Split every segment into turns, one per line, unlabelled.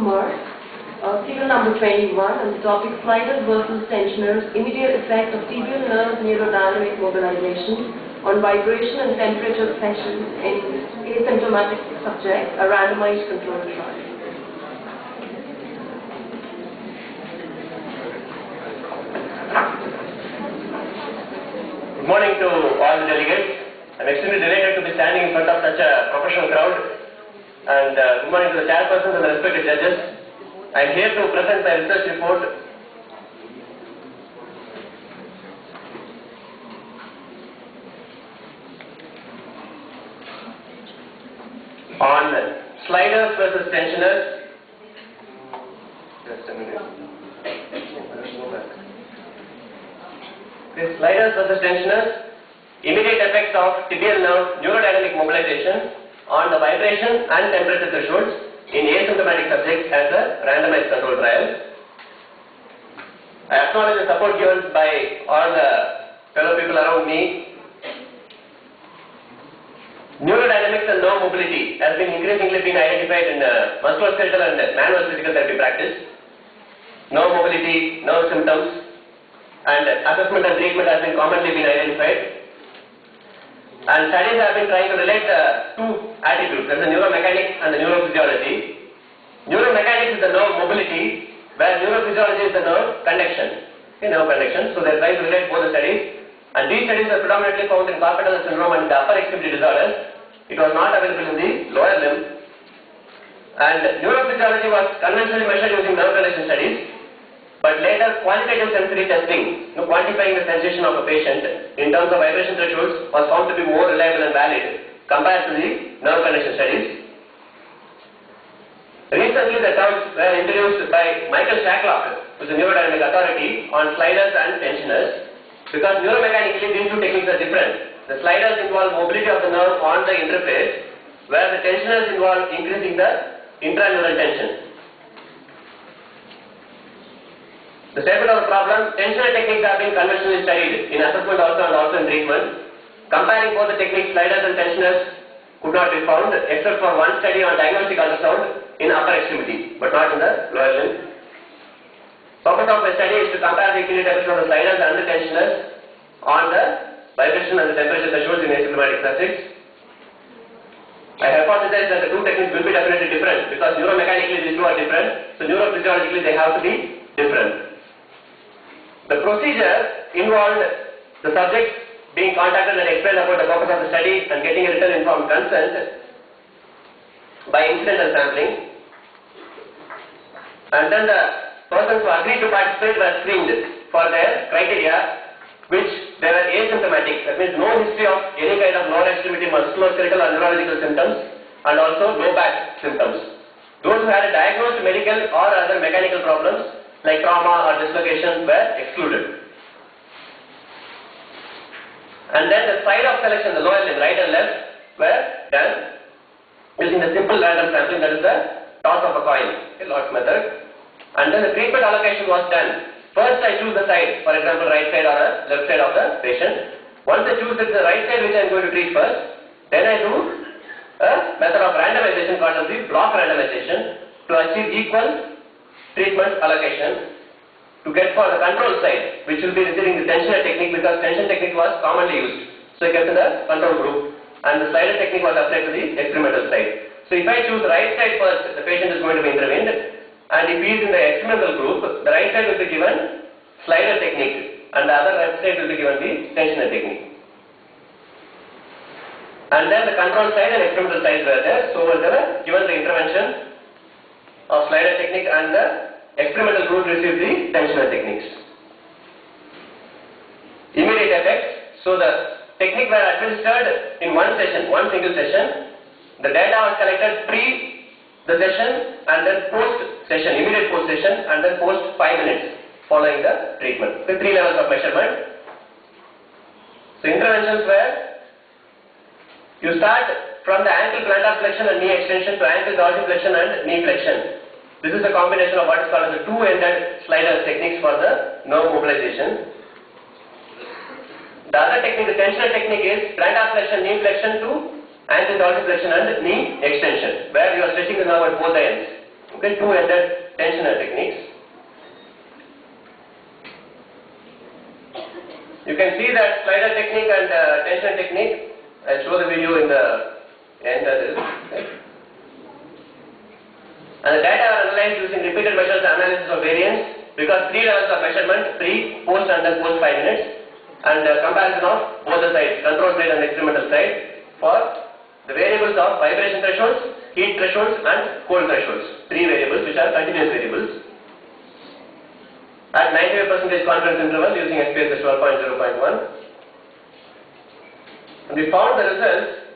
Kumar, serial number 21, and the topic sliders versus tensioners, immediate effect of tibial nerve neurodynamic mobilization on vibration and temperature sessions in asymptomatic subjects, a randomized controlled trial.
Good morning to all the delegates. I'm extremely delighted to be standing in front of such a professional crowd. And good morning to the chairpersons and the respected judges. I'm here to present my research report on sliders versus tensioners. Just a minute. Okay, sliders versus tensioners, immediate effects of tibial nerve neurodynamic mobilization on the vibration and temperature thresholds in asymptomatic subjects as a randomized control trial. I acknowledge the support given by all the fellow people around me. Neurodynamics and nerve mobility has been increasingly been identified in musculoskeletal and manual physical therapy practice. Nerve mobility, nerve symptoms, and assessment and treatment has been commonly been identified. And studies have been trying to relate the two attributes, that is the neuromechanics and the neurophysiology. Neuromechanics is the nerve mobility, where neurophysiology is the nerve conduction. Okay, nerve conduction. So they are trying to relate both the studies. And these studies are predominantly found in carpal tunnel syndrome and the upper extremity disorders. It was not available in the lower limb. And neurophysiology was conventionally measured using nerve conduction studies. But later, quantitative sensory testing, quantifying the sensation of a patient in terms of vibration thresholds, was found to be more reliable and valid compared to the nerve conduction studies. Recently, the terms were introduced by Michael Shacklock, who is a neurodynamic authority on sliders and tensioners, because neuromechanically these two techniques are different. The sliders involve mobility of the nerve on the interface, where the tensioners involve increasing the intraneural tension. The statement of the problem, tensioner techniques have been conventionally studied in assessment also and also in treatment. Comparing both the techniques, sliders and tensioners could not be found except for one study on diagnostic ultrasound in upper extremity, but not in the lower limb. Purpose of the study is to compare the equilibrium temperature of the sliders and the tensioners on the vibration and the temperature thresholds in asymptomatic subjects. I hypothesize that the two techniques will be definitely different because neuromechanically these two are different, so neurophysiologically they have to be different. The procedure involved the subjects being contacted and explained about the purpose of the study and getting a written informed consent by incidental sampling. And then the persons who agreed to participate were screened for their criteria, which they were asymptomatic. That means no history of any kind of lower extremity musculoskeletal or neurological symptoms and also low back symptoms. Those who had a diagnosed medical or other mechanical problems like trauma or dislocation were excluded. And then the side of selection, the lower limb, right and left, were done using the simple random sampling, that is the toss of a coin, Lot's method. And then the treatment allocation was done. First I choose the side, for example right side or a left side of the patient. Once I choose the right side which I am going to treat first, then I do a method of randomization called as the block randomization to achieve equal treatment allocation to get for the control side, which will be receiving the tensioner technique because tension technique was commonly used. So I kept in the control group and the slider technique was applied to the experimental side. So if I choose the right side first, the patient is going to be intervened, and if he is in the experimental group, the right side will be given slider technique and the other left side will be given the tensioner technique. And then the control side and experimental sides were there, so they were given the intervention of slider technique and the experimental group received the tensioner techniques. Immediate effects. So the technique were administered in one session, one single session. The data was collected pre the session and then post session, immediate post session and then post 5 minutes following the treatment. The 3 levels of measurement. So interventions were, you start from the ankle plantar flexion and knee extension to ankle dorsiflexion and knee flexion. This is a combination of what is called as the two-ended slider techniques for the nerve mobilization. The other technique, the tensioner technique, is plantar flexion, knee flexion to ankle dorsiflexion and knee extension, where you are stretching the nerve at both ends. Okay, two-ended tensioner techniques. You can see that slider technique and tension technique. I'll show the video in the end of this. Okay. And the data are analyzed using repeated measures and analysis of variance, because 3 levels of measurement, pre, post and then post 5 minutes, and comparison of both the sides, control side and experimental side, for the variables of vibration thresholds, heat thresholds and cold thresholds. 3 variables which are continuous variables. At 95% confidence interval using SPSS 12.0.1. And we found the results.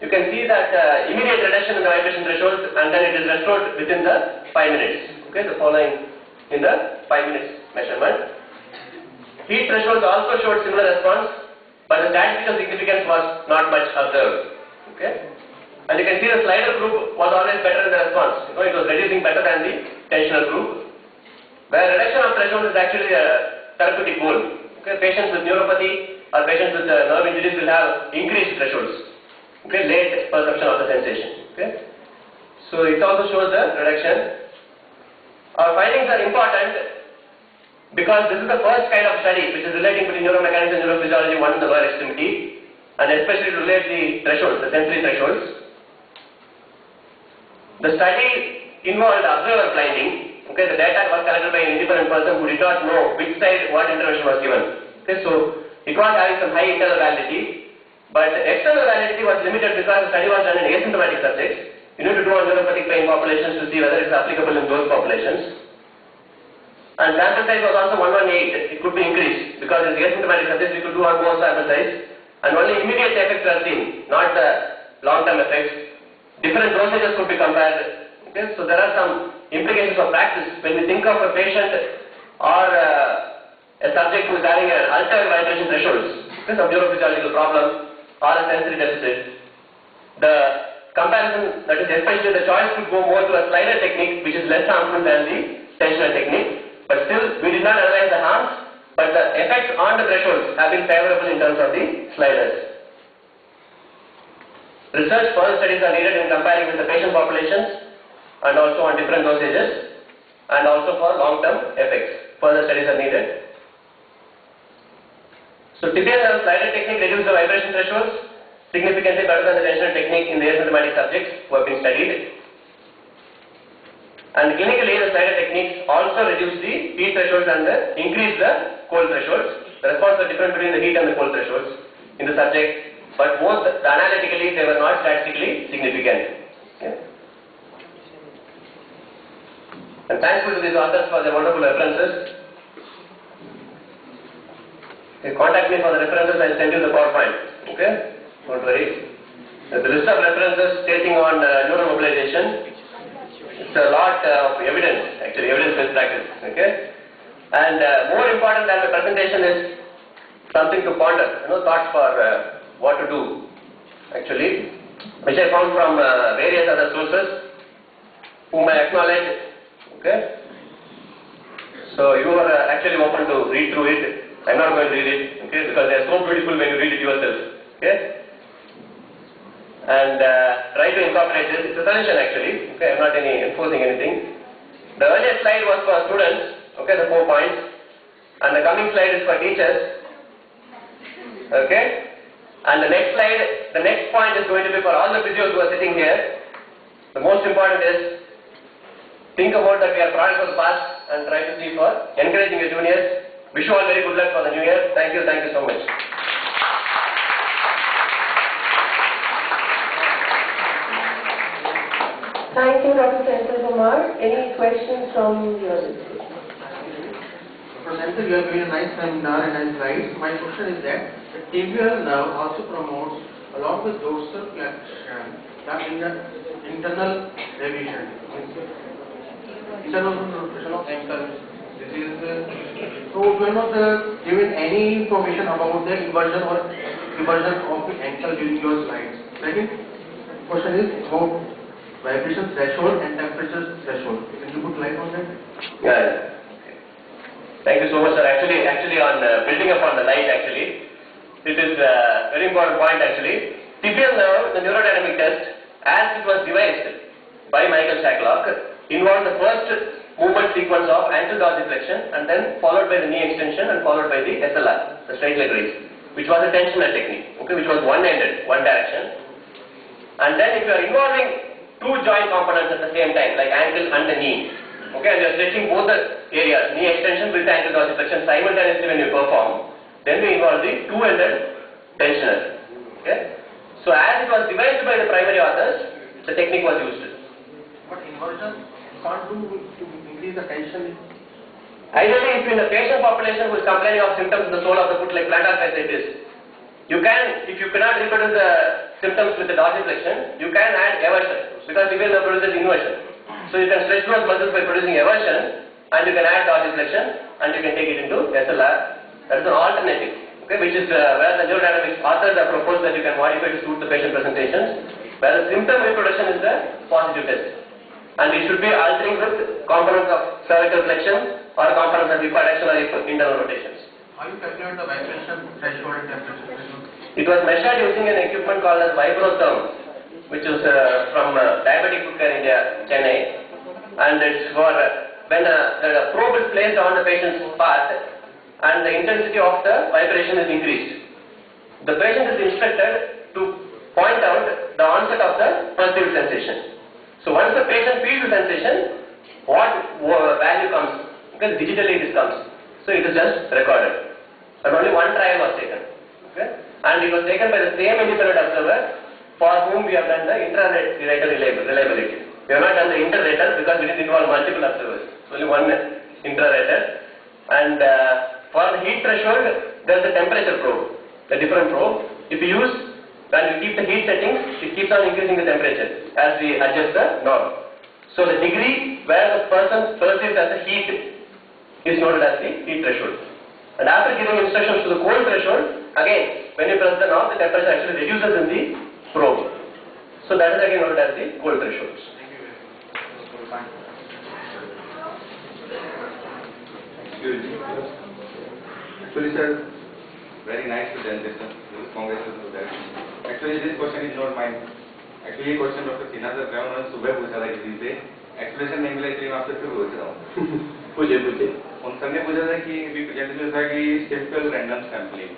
You can see that immediate reduction in the vibration thresholds, and then it is restored within the 5 minutes. Okay, the following in the 5 minutes measurement. Heat thresholds also showed similar response, but the statistical significance was not much observed. Okay, and you can see the slider group was always better in the response. You know, it was reducing better than the tensional group, where reduction of threshold is actually a therapeutic goal. Okay, patients with neuropathy or patients with nerve injuries will have increased thresholds. Okay, late perception of the sensation. Okay, so it also shows the reduction. Our findings are important because this is the first kind of study which is relating between neuromechanics and neurophysiology, one in the lower extremity, and especially to relate the thresholds, the sensory thresholds. The study involved observer blinding. Okay, the data was collected by an independent person who did not know which side what intervention was given. Okay, so it was having some high internal validity. But external validity was limited because the study was done in asymptomatic subjects. You need to do on neuropathic pain populations to see whether it is applicable in those populations. And sample size was also 118. It could be increased because in the asymptomatic subjects we could do on more sample size. And only immediate effects were seen, not the long-term effects. Different dosages could be compared. Okay, so there are some implications of practice when we think of a patient or a subject who is having an altered vibration thresholds, okay, some neurophysiological problem, or a sensory deficit. The comparison, that is especially the choice, could go more to a slider technique which is less harmful than the tensional technique, but still we did not analyze the harms, but the effects on the thresholds have been favorable in terms of the sliders. Research further studies are needed in comparing with the patient populations and also on different dosages, and also for long-term effects. Further studies are needed. So TPL slider technique reduces the vibration thresholds significantly better than the tensional technique in the asymptomatic subjects who have been studied. And clinically, the slider techniques also reduce the heat thresholds and increase the cold thresholds. The response was different between the heat and the cold thresholds in the subject, but both analytically they were not statistically significant. Okay. And thankful to these authors for their wonderful references. You contact me for the references, I will send you the PowerPoint. Okay? Don't worry. The list of references stating on neuromobilization. It's a lot of evidence, actually, evidence-based practice. Okay? And more important than the presentation is something to ponder, thoughts for what to do, actually, which I found from various other sources whom I acknowledge. Okay? So you are actually open to read through it. I'm not going to read it, okay, because they are so beautiful when you read it yourself, okay? And try to incorporate this. It's a suggestion actually, okay, I'm not enforcing anything. The earlier slide was for students, okay, the 4 points, and the coming slide is for teachers, okay? And the next slide, the next point is going to be for all the physios who are sitting here. The most important is, think about that we are product of the past and try to see for encouraging your juniors. Wish you all very good luck for the new year. Thank you so much.
Thank you, Dr. Senthil Kumar. Any questions from your institute?
Prof Senthil, you have given a nice seminar and nice slides. My question is that the tibial nerve also promotes, along with dorsal flexion, the internal revision. Internal rotation of ankle. So you are not given any information about the inversion of the ankle during your slides. Second question is about vibration threshold and temperature threshold. Can you put light on that?
Yeah. Thank you so much, sir. Actually on building upon the light, actually, it is a very important point actually. Tibial nerve, the neurodynamic test, as it was devised by Michael Shacklock, involved the first movement sequence of ankle dorsiflexion and then followed by the knee extension and followed by the SLR, the straight leg raise, which was a tensioner technique, okay, which was one-ended, one direction. And then if you are involving two joint components at the same time, like ankle and the knee, okay, and you are stretching both the areas, knee extension with ankle dorsiflexion simultaneously when you perform, then we involve the two-ended tensioner, okay. So as it was devised by the primary authors, the technique was used.
But inversion can't do to increase the tension.
Ideally, if in the patient population who is complaining of symptoms in the sole of the foot like plantar fasciitis, you can, if you cannot reproduce the symptoms with the dorsiflexion, you can add eversion because you will produce inversion. So you can stretch those muscles by producing eversion and you can add dorsiflexion and you can take it into SLR. That is an alternative, okay, which is where the neurodynamics authors have proposed that you can modify to suit the patient presentations, where the symptom reproduction is the positive test. And it should be altering with components of cervical flexion or components of hip adduction or hip internal rotations.
How you calculate the vibration threshold and temperature threshold?
It was measured using an equipment called as vibrotherm, which is from Diabetic Foot Care India, Chennai, and it's for when the probe is placed on the patient's part and the intensity of the vibration is increased. The patient is instructed to point out the onset of the perceived sensation. So once the patient feels the sensation, what value comes? Because digitally this comes. So it is just recorded. And only one trial was taken. Okay? And it was taken by the same independent observer for whom we have done the intra-rater reliability. We have not done the inter-rater because we didn't involve multiple observers. Only one intra-rater. And for the heat threshold, there is a temperature probe, a different probe. If you use, when you keep the heat settings, it keeps on increasing the temperature as we adjust the norm. So the degree where the person perceives as a heat is noted as the heat threshold. And after giving instructions to the cold threshold, again, when you press the knob, the temperature actually reduces in the probe. So that is again noted as the cold thresholds.
Actually, sir, very nice presentation. Congratulations for that. Actually, this question is not mine. Actually, ये question doctor Sinha sir का उन्होंने सुबह पूछा था किसी से. Explanation नहीं मिला इसलिए मैं आपसे फिर पूछ रहा हूँ. पूछे. उन सर ने पूछा था कि भी presentation था कि simple random sampling.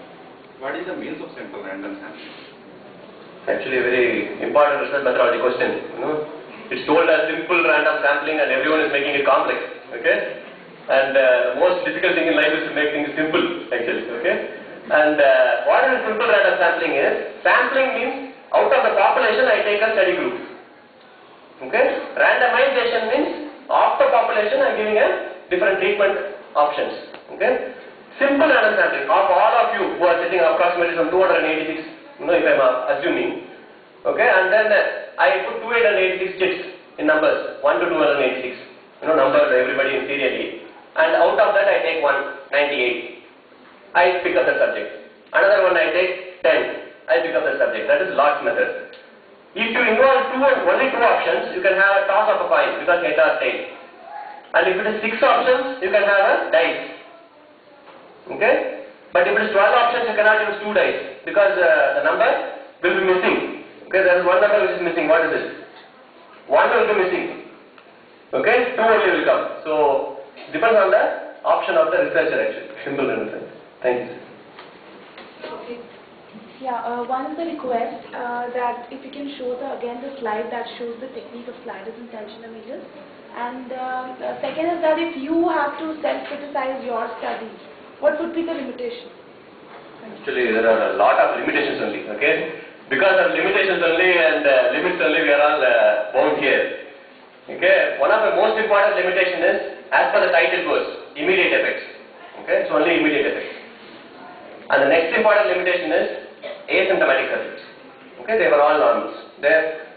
What is the means of simple random sampling?
Actually, a very important research methodology question. You know, it's told as simple random sampling, and everyone is making it complex. Okay, and the most difficult thing in life is to make things simple. Actually, okay. And what is simple random sampling is? Sampling means out of the population I take a study group. Okay? Randomization means of the population I am giving a different treatment options. Okay? Simple random sampling of all of you who are sitting approximately from 286, you know, if I am assuming. Okay? And then I put 286 chits in numbers 1 to 286. You know, numbers everybody in serially. And out of that I take 198. I pick up the subject. Another one I take 10. I pick up the subject. That is Lot's method. If you involve only two options, you can have a toss of a coin because head or tail. And if it is 6 options, you can have a dice. Okay? But if it is 12 options, you cannot use 2 dice because the number will be missing. Okay? There is one number which is missing. What is it? 1 will be missing. Okay? 2 only will come. So, depends on the option of the researcher actually. Simple research. Thank you.
Okay. Yeah, one is the request that if you can show again the slide that shows the technique of sliders and tensioner meters. And second is that if you have to self-criticize your study, what would be the limitation?
Actually, there are a lot of limitations only. Okay, because of limitations only and limits only, we are all bound here. Okay, one of the most important limitation is, as per the title goes, immediate effects. Okay, it's only immediate effects. And the next important limitation is asymptomatic subjects. Okay, they were all normals.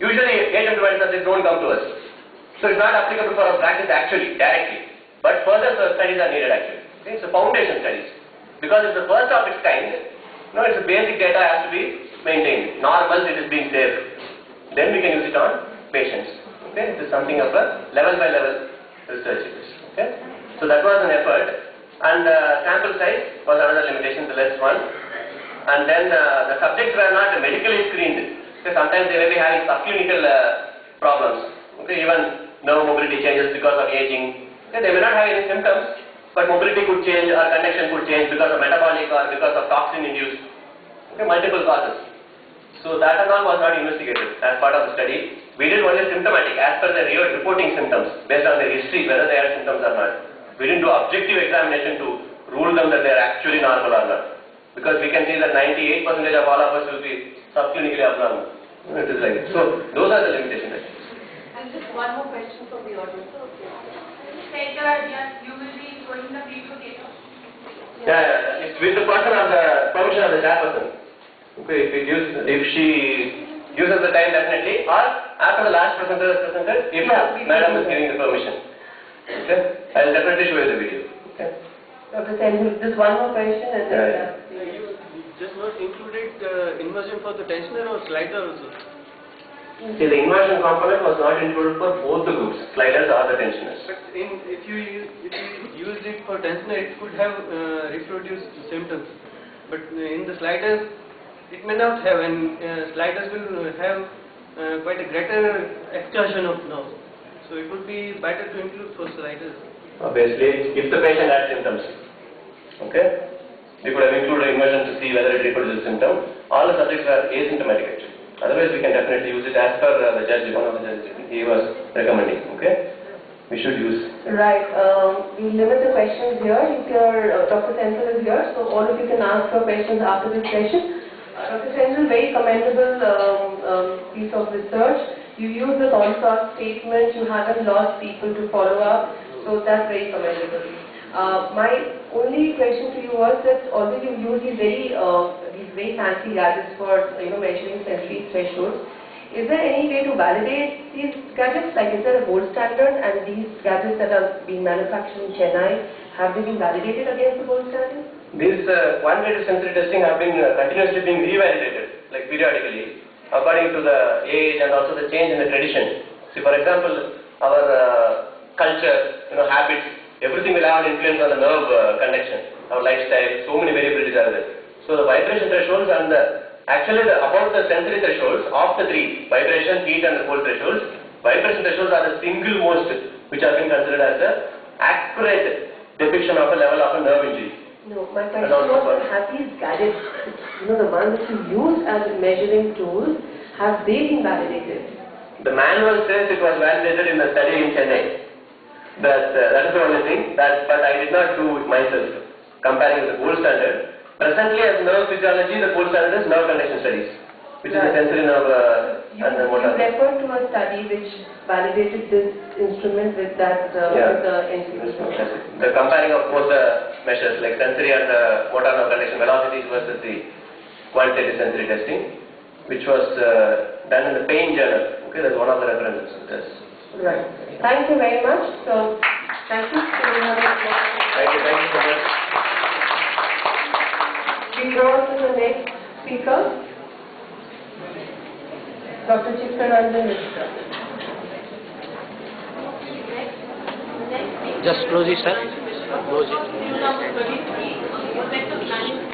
Usually asymptomatic subjects don't come to us. So it's not applicable for our practice actually, directly. But further studies are needed actually. Okay, so foundation studies. Because it's the first of its kind, it's the basic data has to be maintained. Normals, it is being saved. Then we can use it on patients. Okay, it is something of a level by level research. Okay, so that was an effort. And sample size was another limitation, the less one. And then the subjects were not medically screened. So sometimes they may be having subclinical problems. Okay, even nerve mobility changes because of aging. Okay, they may not have any symptoms, but mobility could change or conduction could change because of metabolic or because of toxin induced. Okay, multiple causes. So that and all was not investigated as part of the study. We did only symptomatic as per the reporting symptoms based on their history whether they had symptoms or not. We didn't do objective examination to rule them that they are actually normal or not. Because we can see that 98% of all of us will be subclinically abnormal. It is like it. So those are the limitations.
And just one more question from the audience.
Said that yes, you will be showing the video data.
Yeah, it's with the person of the permission of the chairperson. Okay, if she uses the time definitely, or after the last presenter is presented, if madam is giving the permission. Okay, I will definitely show you the video. Okay.
Dr. Senthil, just one more question and then
You just not included inversion for the tensioner or slider also?
See, the inversion component was not included for both the groups, sliders or the tensioners.
But if you used it for tensioner, it could have reproduced symptoms. But in the sliders, it may not have, and sliders will have quite a greater excursion of nerves. So it would be better to include for sliders.
Obviously, if the patient had symptoms, okay, we could have included inversion to see whether it reproduces symptom. All the subjects were asymptomatic actually. Otherwise, we can definitely use it as per the judge, one of the judges, he was recommending, okay? We should use.
Right. We limit the questions here. If your Dr. Senthil is here, so all of you can ask your questions after this session. Dr. Senthil, very commendable piece of research. You use the consult statement. You haven't lost people to follow up, so that's very commendable. My only question to you was that although you use these very fancy gadgets for measuring sensory thresholds, is there any way to validate these gadgets? Like, is there a gold standard, and these gadgets that are being manufactured in Chennai, have they been validated against the gold standard?
These quantitative sensory testing have been continuously being revalidated, like periodically, according to the age and also the change in the tradition. See, for example, our culture, habits, everything will have an influence on the nerve conduction, our lifestyle, so many variabilities are there. So the vibration thresholds and about the sensory thresholds of the three, vibration, heat and the cold thresholds, vibration thresholds are the single most which have been considered as the accurate depiction of a level of a nerve injury.
No, my question was, have these gadgets, the ones that you use as measuring tools, have they been validated?
The manual says it was validated in the study in Chennai. That is the only thing, but I did not do it myself, comparing with the gold standard. Presently, as nerve physiology, the gold standard is nerve conduction studies, which is the sensory nerve and the motor.
You referred to a study which validated this instrument with that, with the NCB.
The comparing of both the measures, like sensory and motor nerve conduction velocities versus the quantitative sensory testing, which was done in the pain journal. Okay, that's one of the references. Yes.
Right. Thank you very much. So, thank you.
Thank you so much.
We go on to the next speaker, Dr. Chittaranjan Mishra.
Just close it, sir. Close it.
Number 33.